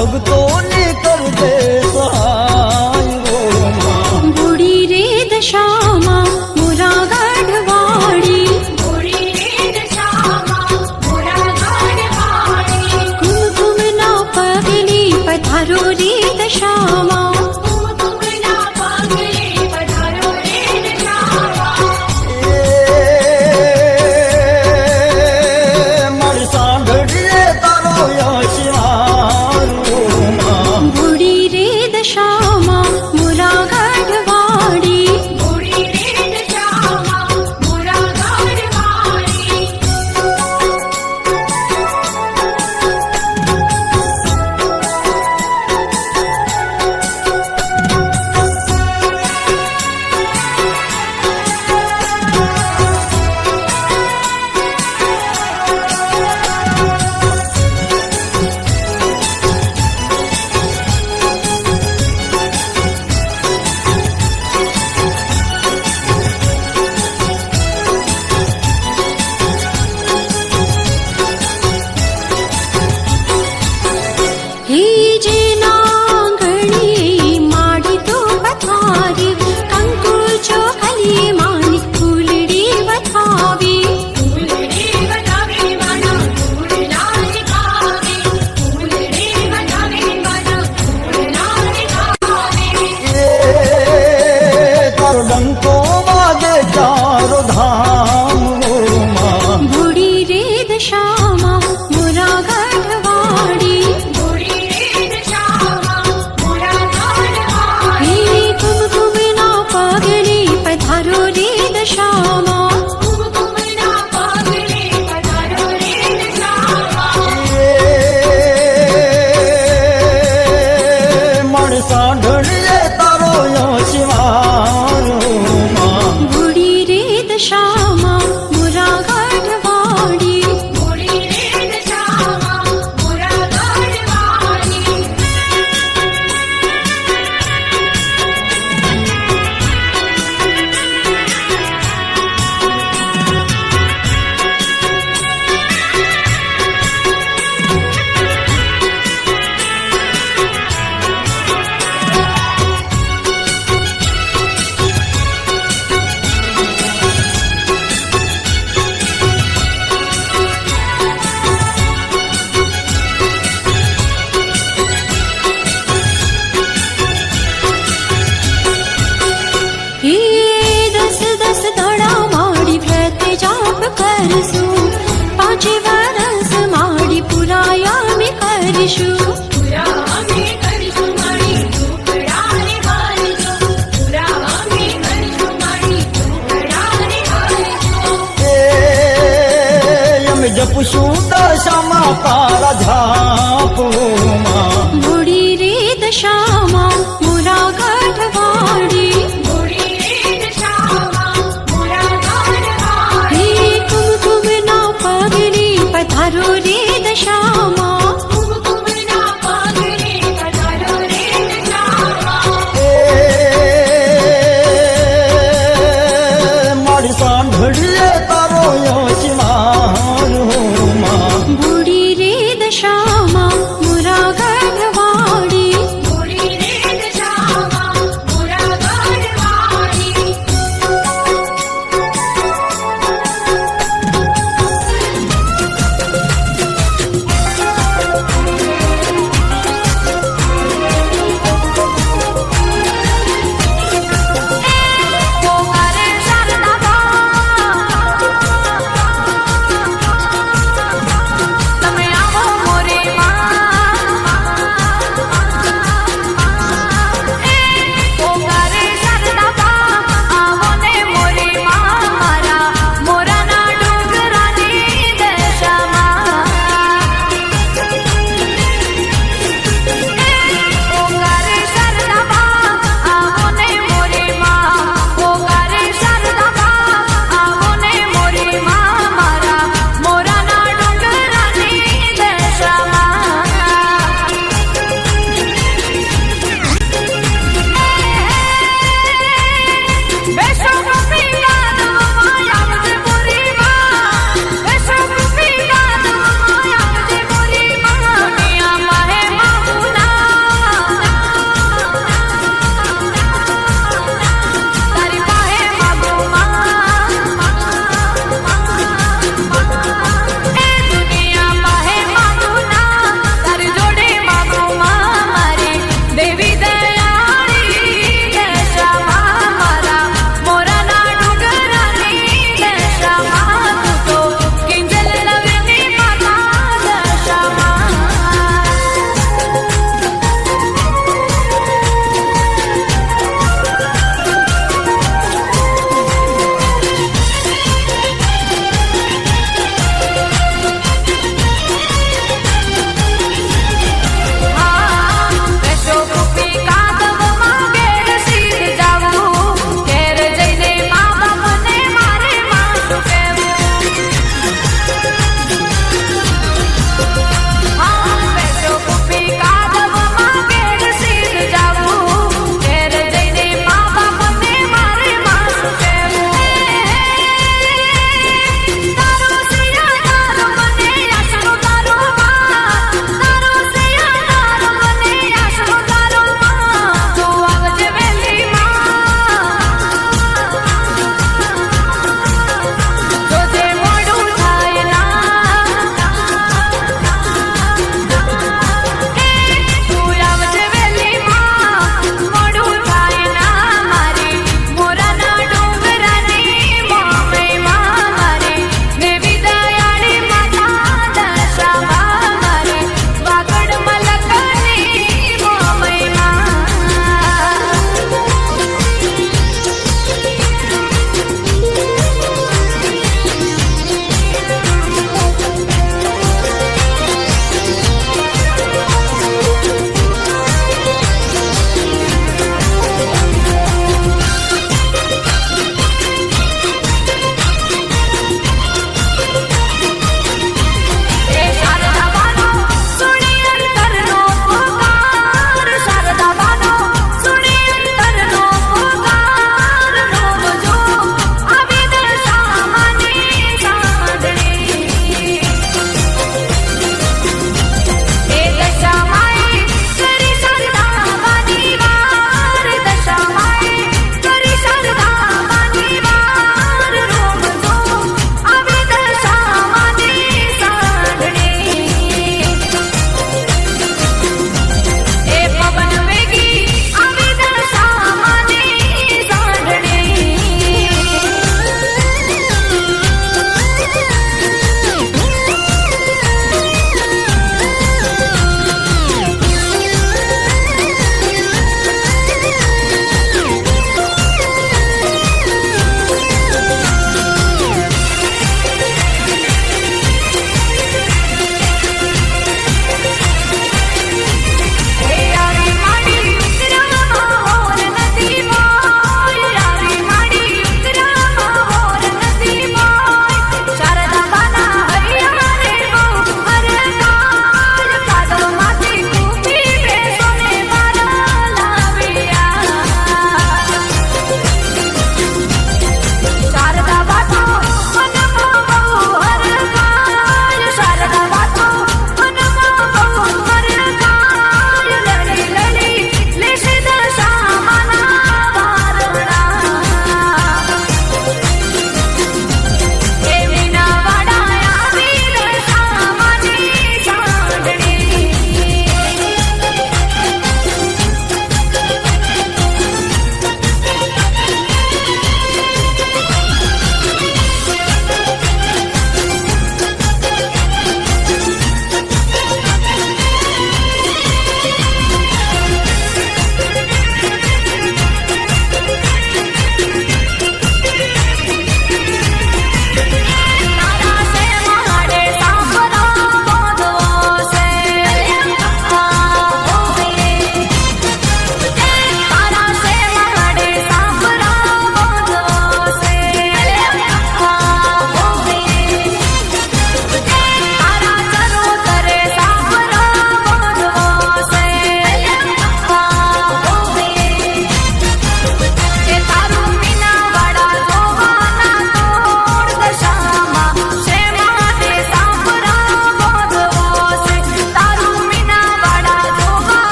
ભક્તોને કરજે સહાય બુડી રે દશામાં મોરા ગઢવાડી કુમકુમના પગલી પધારો રે દશામાં જપશું દશામાં તારા ઝાપમાં બુડી રે દશામાં મોરા ગઢવાડી કુમકુમના પગલી પધારો રે દશામાં મારી સાંભળીએ તારો યશમાં બુડી રે દશામાં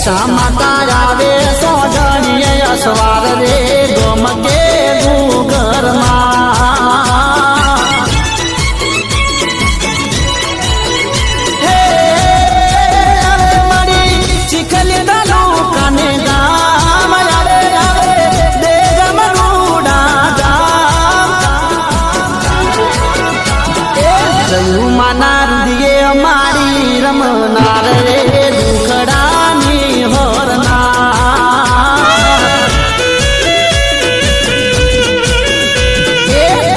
દશા માતા આવે સોજણીએ અસવાર રે ગમકે ઘરમાં હે મારી ચીખલી દાનું કાને ગામ આવે આવે દે ગમરૂડા ગામ જયું માના રુદિયે મારી રમનાર રે દુખડાની હોરના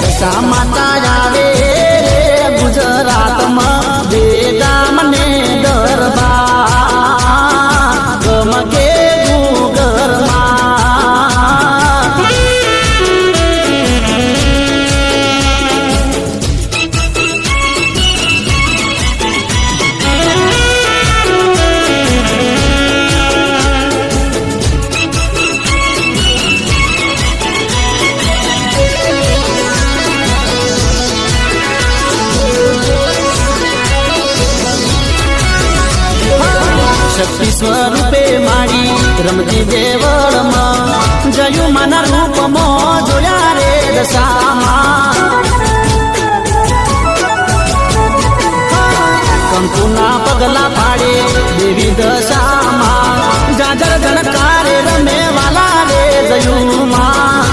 દશા માતા આવે ગુજરાતમાં બે ગામને દરબાર ગમકે ગુગરમાં શક્તિ સ્વરૂપે મારી રમતી દેવળમાં જયું માના રૂપમાં જોયા રે દશામાં કંકુના પગલા પાડે દેવી દશામાં જાજર જણકારે રમે વાલા રે જયુમાં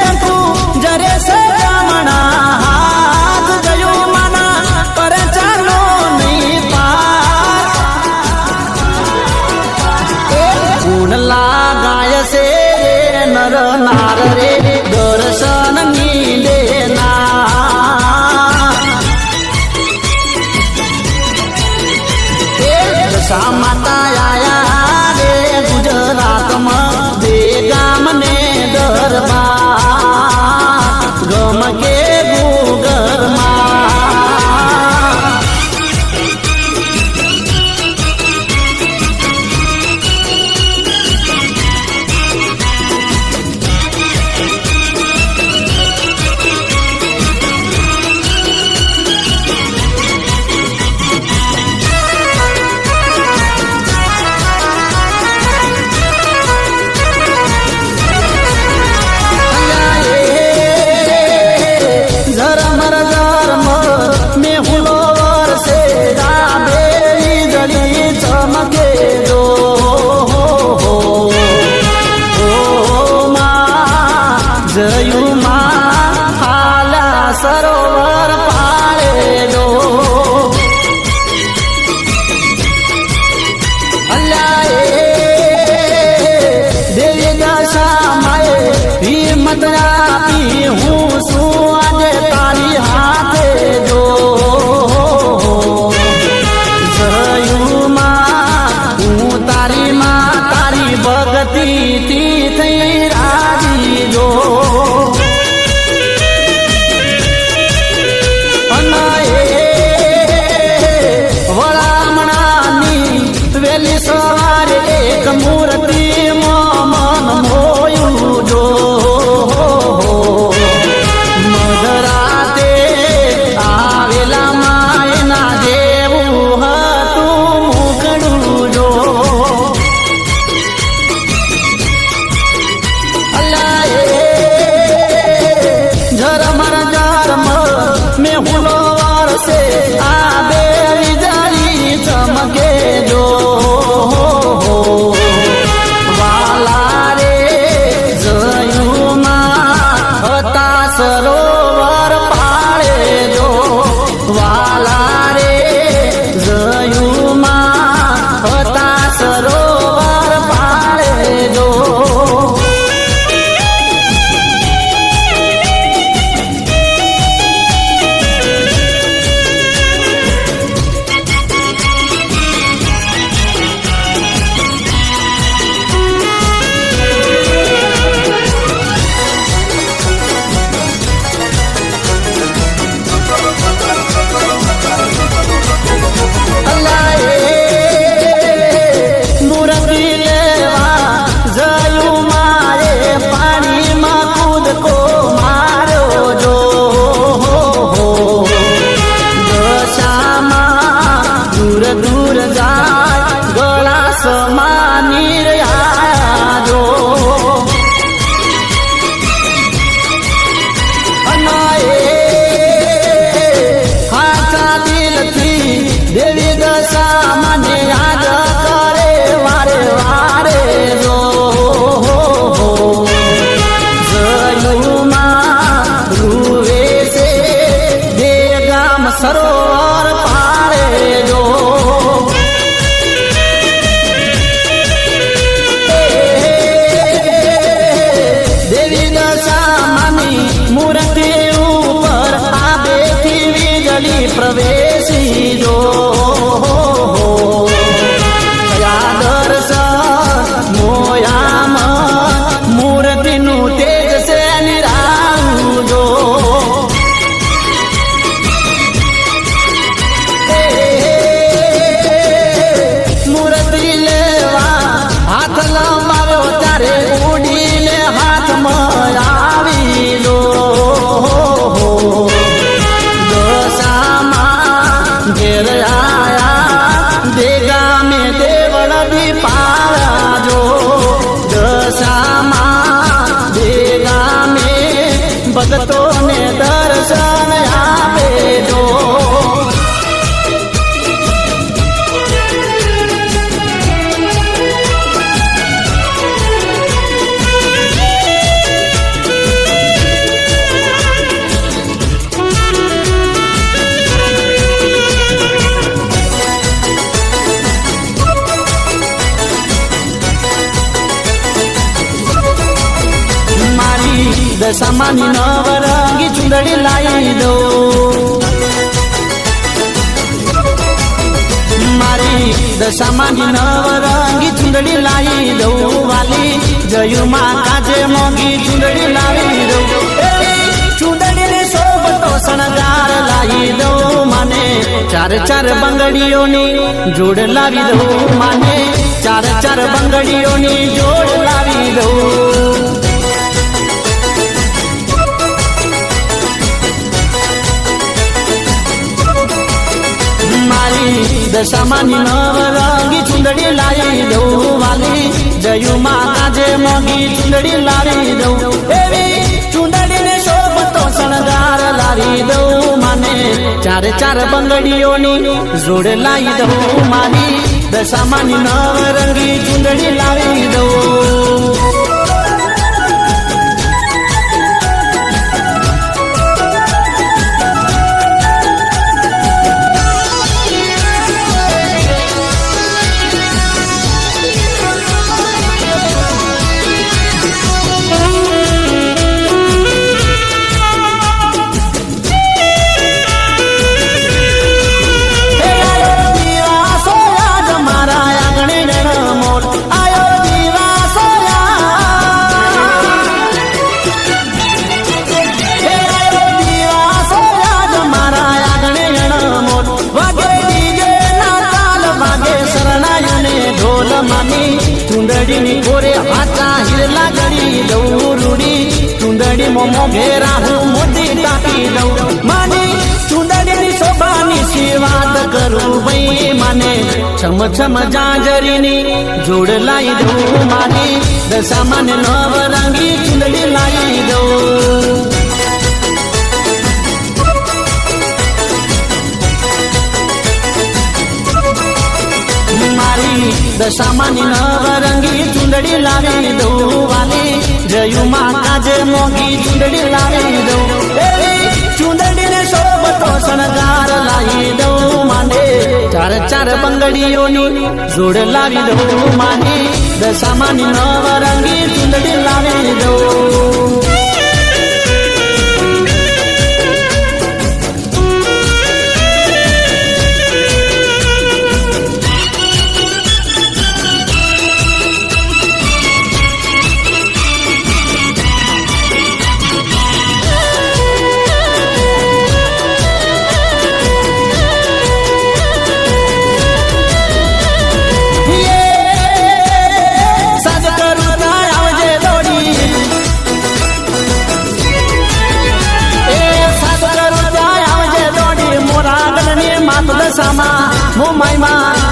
કંકુ જરે સે રામણા હાથ જયું માના પર ચાલો લાગાય છે રે નર નાર રે દર્શન ની લેના દશા માતા આયા રે ગુજરાતમાં બે ગામને દરબાર ગમકે ગુગરમાં સરોવર પાળેલો દેવી દશા માએ હિંમત આપી હું શું આજે તારી હાથે જો જયુમાં હું તારી માં તારી ભક્તિથી થઈ રાજી જો વેલી સવારે એક મૂર્તિ મન મોયું જો મધરાતે આવેલા માયના જેવું હતું મુખડું જો ઝરમર ઝરમ મેં હુલો વરસે આ બે વીજળી ચમકે જો વાલા રે દશા મને યાદ કરે વારે વારે જો જયુમાં રૂવે છે દે ગામ સરોવર પારે જો દેવી દશા માની મૂર્તિ ઉપર આબેથી વીજળી પ્રવેશી જો કયા દર્શન મોયામાં મૂર્તિનું તેજ છે નિરાળું જો મૂર્તિ લેવા હાથ લંબાવ્યો ત્યારે ઉડીને હાથમાં આવી લો દશામાં ઘેર આયા દેગા મેં દેવળ દીપાળા જો દશામાં દેગા મેં ભક્તોને દર્શન આપે જો દશામાની નવરંગી ચૂંદડી લાવી દો મારી દશામાની નવરંગી ચૂંદડી લાવી દઉં વાલી જયુમાં કાજે મોંઘી ચૂંદડી લાવી દઉં ચૂંદડીને શોભતો શણગાર લાવી દઉં માને ચાર ચાર બંગડીઓની જોડ લાવી દઉં માને ચાર ચાર બંગડીઓની જોડ લાવી દઉં દશામાની નવરંગી ચૂંદડી લાવી દઉં વાલી જયુમાં કાજે મોંઘી ચૂંદડી લાવી દઉં એવી ચૂંદડીને શોભતો શણગાર લાવી દઉં માને ચાર ચાર બંગડીઓની જોડ લાવી દઉં મારી દશામાની નવરંગી ચૂંદડી લાવી દઉં ચૂંદડીની ગોરે હાથા હિરલા ગળી દઉં રૂડી ચૂંદડી મોમો ઘેરા હું મોતી ટાંકી દઉં માની ચૂંદડીની શોભાની શીવાત કરું ભાઈ માને છમ છમ જાંજરીની જોડ લાવી દઉં મારી દશામાને નવરંગી ચૂંદડી લાવી દઉં દશામાની નવરંગી ચૂંદડી લાવી દઉં વાલી જયુમાં કાજે મોંઘી ચૂંદડી લાવી દઉં એવી ચૂંદડીને શોભતો શણગાર લાવી દઉં માને ચાર ચાર બંગડીઓની જોડ લાવી દઉં માને દશામાની નવરંગી ચૂંદડી લાવી દઉં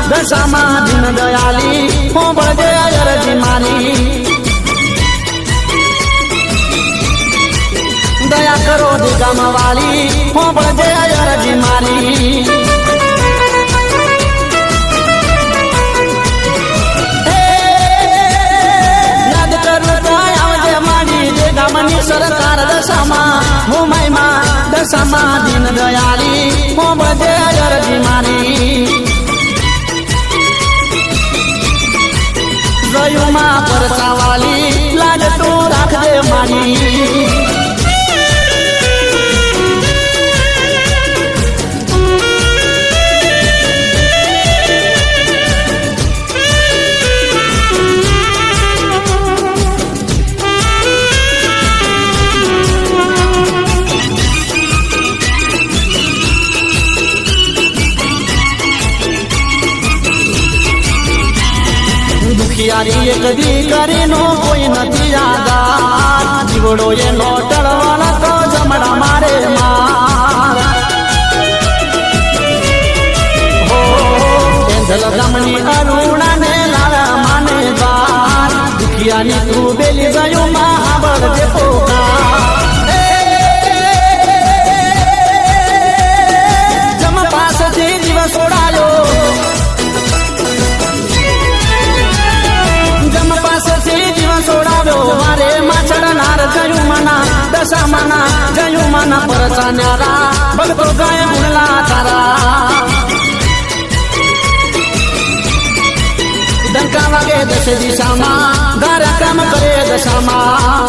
દશામાં દીન દયાલી હું બળજે અરજી મારી દયા કરો દિગામ વાલી હું બળજે અરજી મારી દશામાં દીન દયાળી હો બધે અરજી મારી ગયુમાં પરસાવાલી લાજ તું રાખજે મારી દુખિયારી એક દીકરીનો કોઈ નથી આધાર જીવડો એનો ટળવાના તો જમણા મારે માર હો એંધલ ગામની અરુણાને લાડા માને બાર દુખિયાની તું બેલી ગયું માં હાબળ દે પોકાર જમ પાસેથી દિવસ ઓડાયો મારે માછડનાર જયુમાના દશામાના જયુમાના પરચાન્યારા ભગતો ગાય ગુણલા તારા ડંકા વાગે દશ દિશામાં ગારા કામ કરે દશામાં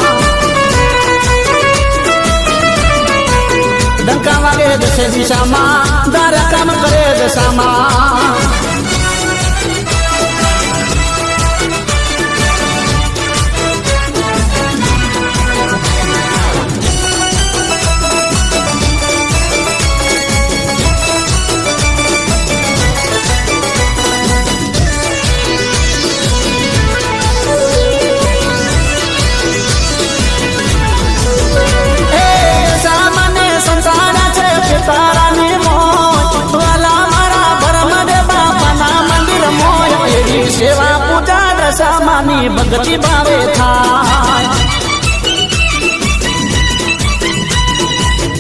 ડંકા વાગે દશ દિશામાં ગારા કામ કરે દશામાં સેવા પૂજા દશામાની ભક્તિ ભાવે થાય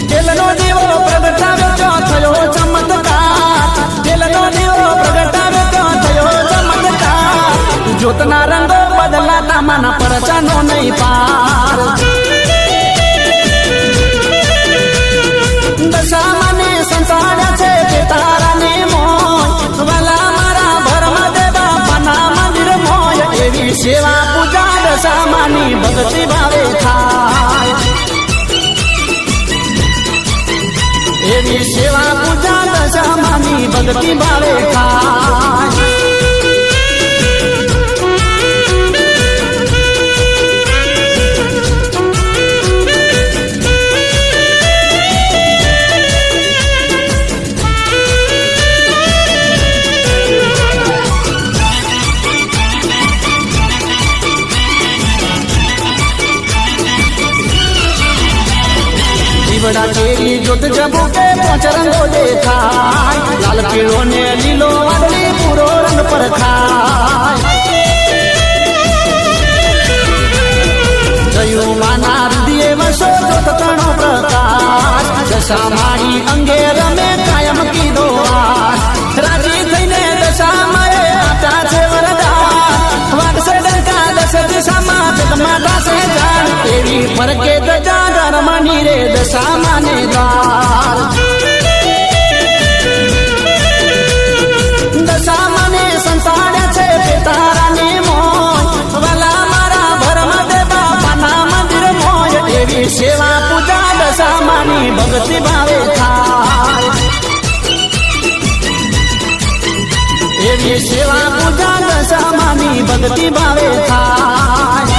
તેલનો દીવો પ્રગટાવ્યો થયો ચમત્કાર તેલનો દીવો પ્રગટાવ્યો થયો ચમત્કાર જ્યોતના રંગો બદલાતા માના પરચાનો નહીં પાર દશામાને સંતાડ્યા છે કે તારાને મોય વાલા મારા ભરમાં દેવા પાના મંદિર મોય એવી સેવા પૂજા દશામાની ભક્તિ ભાવે થાય એવી સેવા પૂજા દશામાની ભક્તિ ભાવે થાય દીવડા તેરી જોત જબુકે પોચ રંગો દેખાય લાલ પીળો ને લીલો વાદળી પૂરો રંગ પર ખાય જયું માના હૃદયે વસો જોત તણો પ્રકાશ દશા મારી અંગે રમે કાયમ કીધો વાસ રાજી થઈને દશા મારે આપ્યા છે વરદાન વાગશે ડંકા દશ દિશામાં જગમાં દાસે જાણ એવી ફરકે દજા ધર્મની રે દશામાને દ્વાર દશામાને સંતાડ્યા છે પિતારાને મોય વાલા મારા ભરમાં દેવા પાના મંદિર મોય એવી સેવા પૂજા દશામાની ભક્તિ ભાવે થાય એવી સેવા પૂજા દશામાની ભક્તિ ભાવે થાય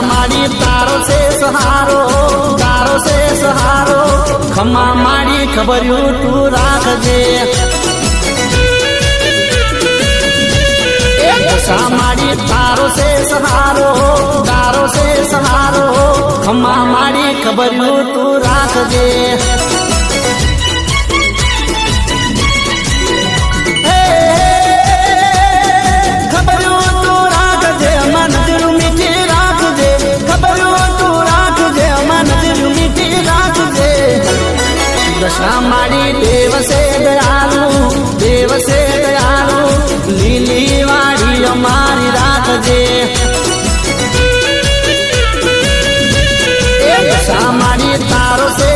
મારી તારો છે સહારો ખમા મારી ખબર્યું તું રાખજે મારી તારો છે સહારો ખમા મારી ખબર્યું તું રાખજે તારો છે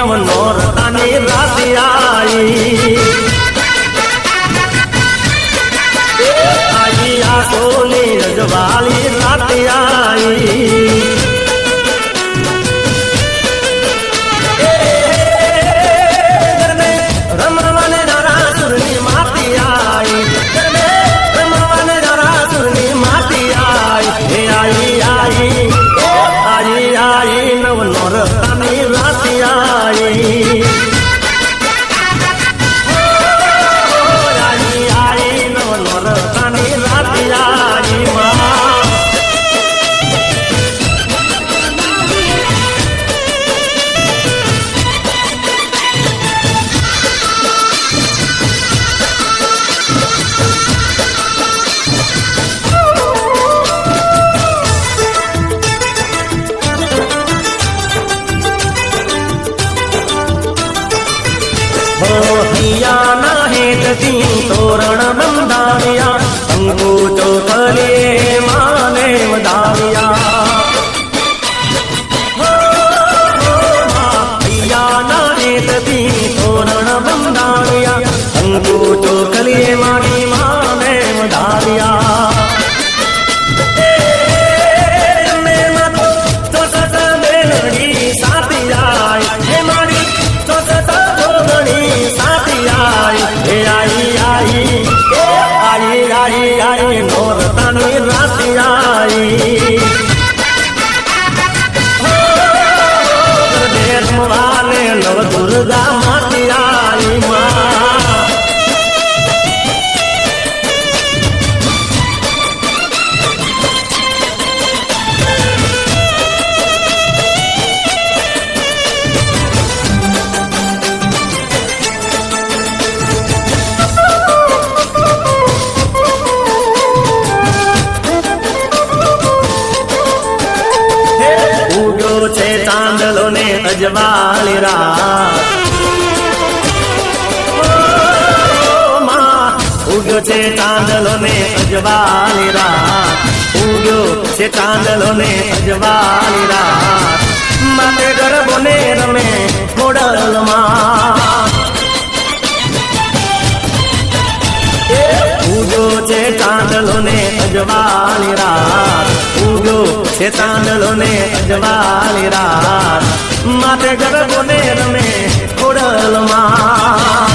નવનોરતાની રાત આઈ આસોની રજવાળી રાત આઈ રમવાને નરાસુરની માતી આઈ રમવાને નરાસુરની માતી આઈ આઈ આઈ આઈ આઈ નવનોરતાની રાત આઈ હૈયાના હેઠથી તોરણ બંધાવ્યા અંગૂઠો થલે માને વધાવ્યા હૈયાના હેઠથી તોરણ બંધાવ્યા અંગૂઠો થલે માની માને વધાવ્યા નોરતાની રાત આઈ રમવાને નવ દુર્ગા માતી આઈ ચાંદલો ને અજવાળી રાત ઉગ્યો છે ચાંદલો ને અજવાળી રાત ઉગ્યો છે ચાંદલો ને અજવાળી રાત માતે ગરબો ને રમે ખોડલમાં ઉગ્યો છે ચાંદલો ને અજવાળી રાત ઉગ્યો છે ચાંદલો ને અજવાળી રાત માથે ગરબો ને રમે ખોડલમાં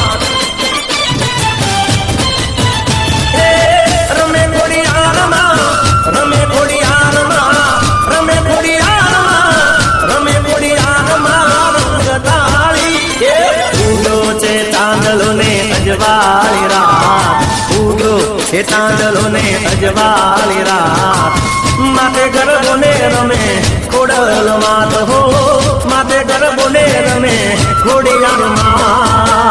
રમે ખોડિયારમાં રમે ખોડિયારમાં રમે ખોડિયારમાં રમે ખોડિયારમાં રંગતાળી ઉગ્યો છે ચાંદલો ને અજવાળી રાત ઉગ્યો છે ચાંદલો ને અજવાળી રાત માથે ગરબો ને રમે ખોડલમાં તો હો માથે ગરબો ને રમે ખોડિયારમાં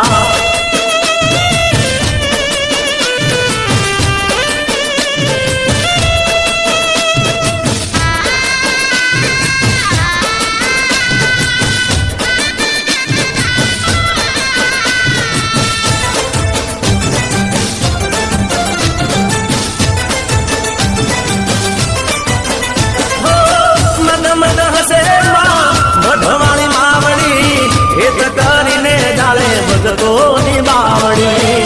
ભગવાણી માવડી હેત કરીને જાળે ભગતોની બાવડી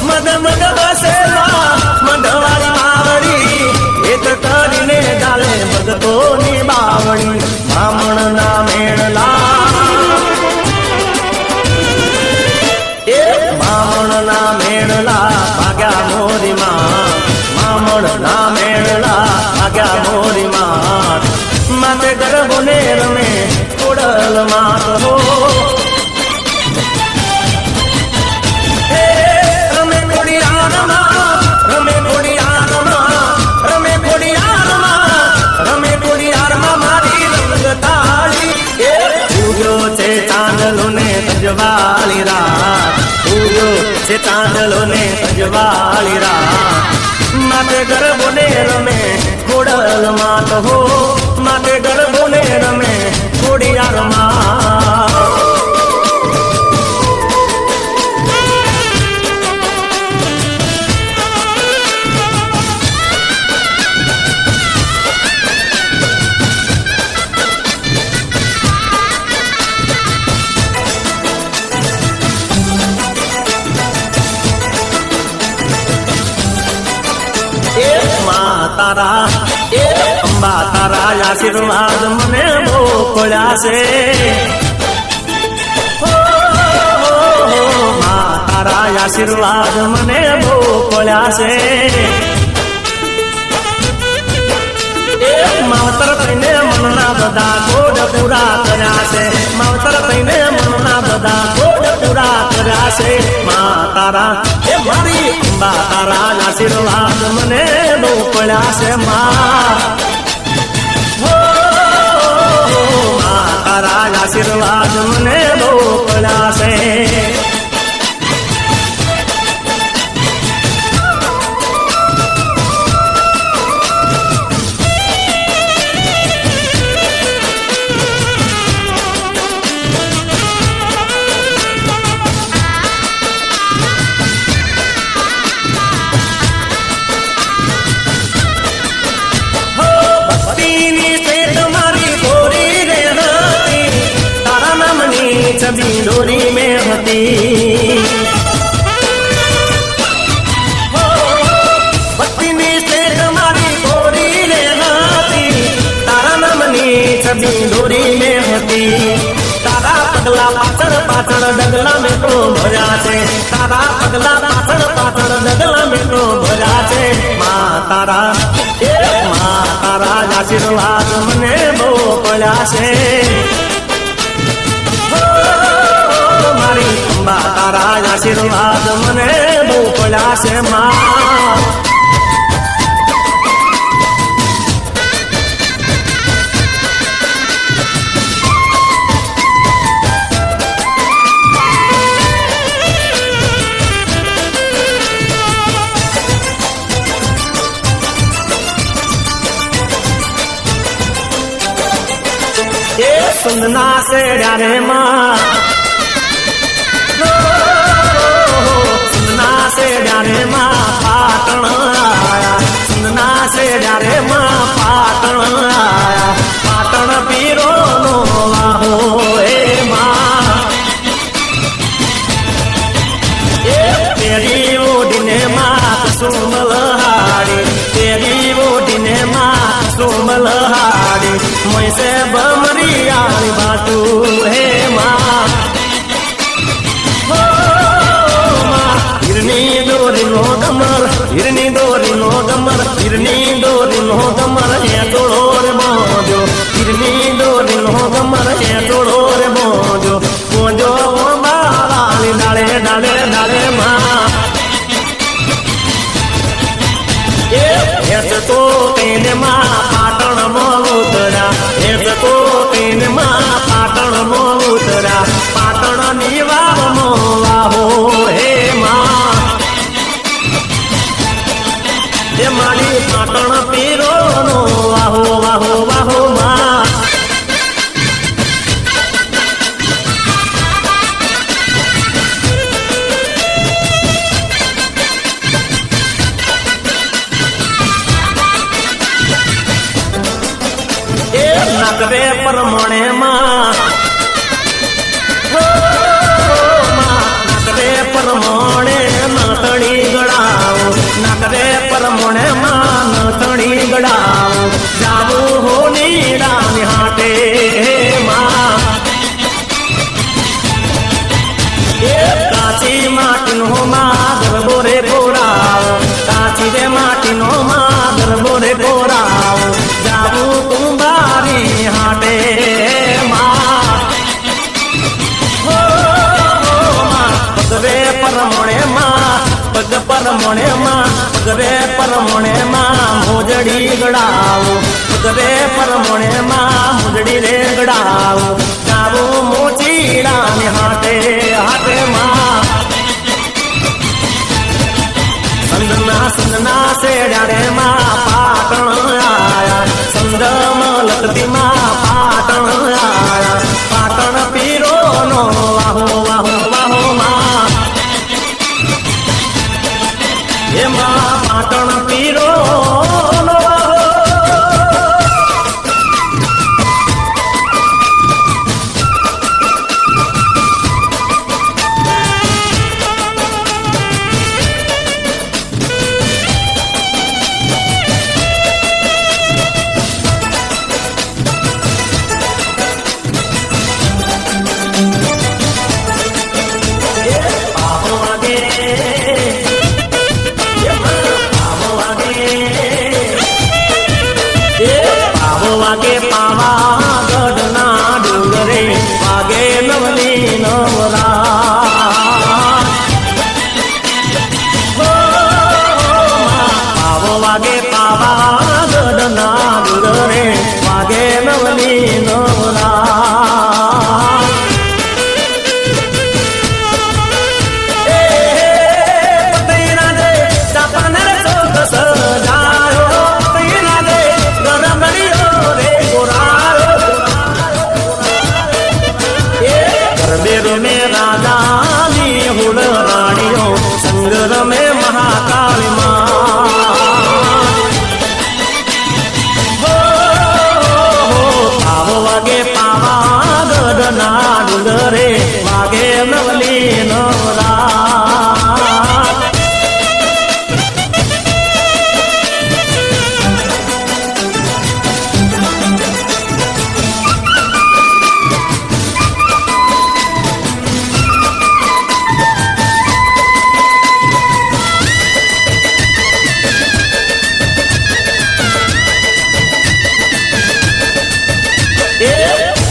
મદ મદ બસેલા મઢવાળી માવડી હેત કરીને જાળે ભગતોની બાવડી બ્રાહ્મણ ના મેળલા એ બ્રાહ્મણ ના મેળલા ભાગ્યા મોરી માં બ્રાહ્મણ ના મેળલા ભાગ્યા મોરી માં માથે ગરબો ને રમે ખોડલમાં તો અજવાળી રાત ઉયો છે ચાંદલો ને અજવાળી રાત માથે ગરબો ને રમે ખોડલ માં તો હો માથે ગરબો ને રમે ખોડિયાર માં તારા એ અંબા તારા આશીર્વાદ મને બહુ પડ્યા છે તારા આશીર્વાદ મને બહુ પડ્યા છે માવતર થઈને મનના બધા ગોડ પૂરા કર્યા છે માવતર થઈને મનના બધા ગોડ પૂરા કર્યા છે મા તારા એ મારી અંબા તારા આશીર્વાદ મને બહુ પડ્યા છે મા તારા આશીર્વાદ મને બહુ પડ્યા છે छवि डोरी में હતી ભક્તિની છે તમારી ગોરી રે હતી તારા નામની છબી ડોરી में હતી તારા પગલા પાછળ પાછળ ડગલા મેં તો ભર્યા છે તારા પગલા પાછળ પાછળ ડગલા મેં તો ભર્યા છે મા તારા આશીર્વાદ મને બહુ પડ્યા છે મારી અંબા તારા આશીર્વાદ મને બહુ પડ્યા છે મા એ સુંદના से डारे माँ सुंदना से डारे माँ पाटण आया सुंदना से डारे माँ पाटण आया पाटण पीरो नो वाहो ए माँ ए तेरी ओढ़ने माँ सुमल हाड़ी तेरी ओढ़ने माँ सुमल हाड़ी मैं से बमरी आली बाटू हे माँ हिरनी डोरी नो गमर हिरनी डोरी नो गमर हिरनी डोरी नो गमर है तोड़ो रे मोजो हिरनी डोरी नो गमर है तोड़ो रे मोजो मोजो बालाली डाले डाले डाले माँ ऐसे तो तेने माँ पाटण मो उतरा ऐसे तो तेने माँ पाटण मो उतरा पाटण निवार मो वाहो हे माँ ये माली पाटण पीरो नो वाहो वाहो वाहो माँ नाकवे पर मोणे माँ नाकवे पर मोणे नातड़ी गड़ाओ नाकवे पर मोणे माँ नातड़ी गड़ाओ जाबू हो नीरा निहाटे माँ काची माटी नो माँ गरबो रे गोराओ काची रे माटी नो माँ गरबो रे गोराओ जाबू तुम हाटे माँ पगवे पर मोणे माँ पग पर मोणे माँ पगवे पर मोणे माँ मोजड़ी गड़ाओ पगवे पर मोणे माँ मोजड़ी रे गड़ाओ जाबू मोची रानी हाटे ભક્તિમાં પાટણ આયા પાટણ પીરો નો વાહો વાહો વાહો માં એમાં પાટણ પીરો નો વાહો વાગે પાવાગઢ ના ડુંગરે વાગે નવલી નવરા પાવો વાગે પાવાગઢ ના ડુંગરે વાગે નવલી નવરા में राजानी हुल राणियों संगर में महाकाली माँ पावो वागे पावागढ़ ना डुंगरे वागे नवली नवरा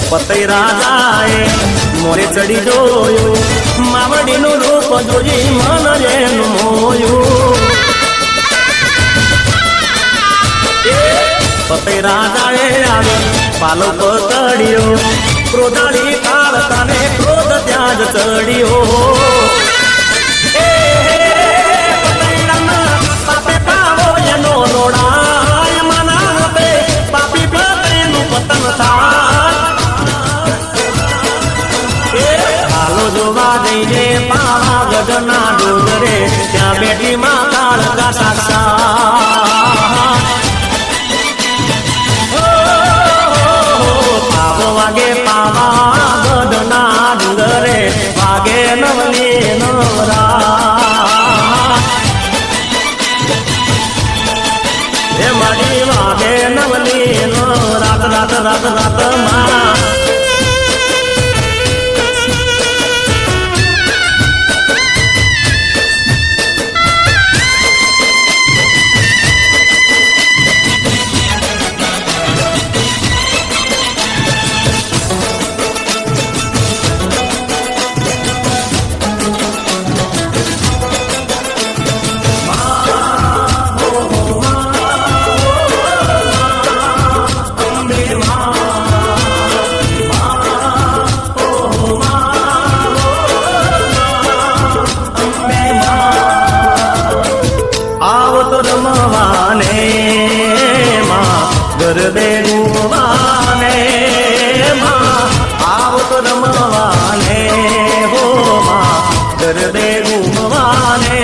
પતઈ રાજાએ મોરે ચડી જોયું માવડીનું રૂપ જોઈ મન જેનું મોયું પતઈ રાજાએ આવી પાલો પકડ્યો ક્રોધાળી કાળકાને ક્રોધ ત્યાં જ ચડ્યો પાપે પાવો એનો રોડાય મના પાપી પતઈનું પતન થાય હાલો જોવા જઈને પાવાગઢ ના ડુંગરે ત્યાં બેઠી માં કાળકા સાક્ષાત પાવો વાગે પાવાગઢ ના ડુંગરે વાગે નવલી નવરા હે મારી વાગે નવલી રાત રાત રાત રાત માં ગરબે ગુમાને માં આવ તો રમવાને હો માં ગરબે ગુમવાને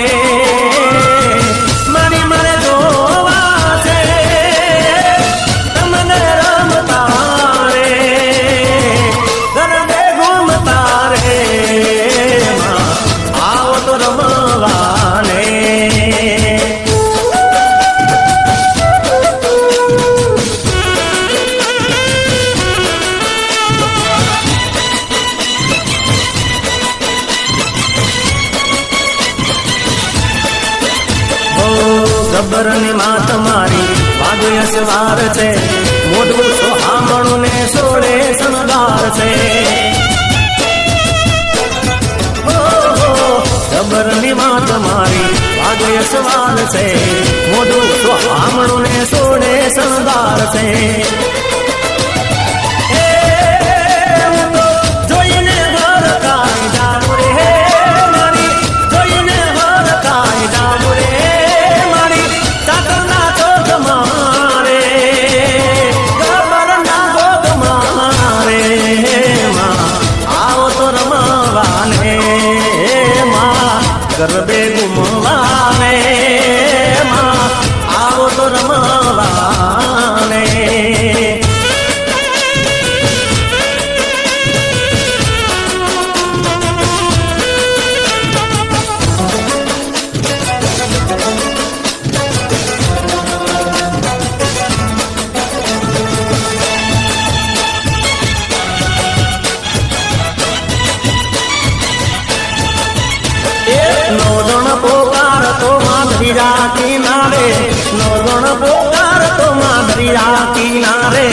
મારી મને જોવા છે તમને રમતા રે ગરબે ગુમતા રે માં આવ તો રમવાને ગબ્બર ની માં તમારી વાગ્ય સવાર છે મોઢું સોહામણું ને સોળે શણગાર છે ગબ્બર ની માં તમારી વાગ્ય સવાર છે મોઢું સોહામણું ને સોળે શણગાર છે જોઈને ઘર કાઈ જાવ રે મારી જોઈને ઘર કાઈ જાવ રે મારી ચાકરના ચોક મારે ગબ્બર ના ગરબે ઘુમવાને માં આવો તો રમવાને નોજણ પોકાર તો માધરીરા કિનારે નોજણ પોકાર તો માધરીરા કિનારે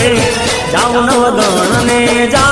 જાઉં નવગણ ને જા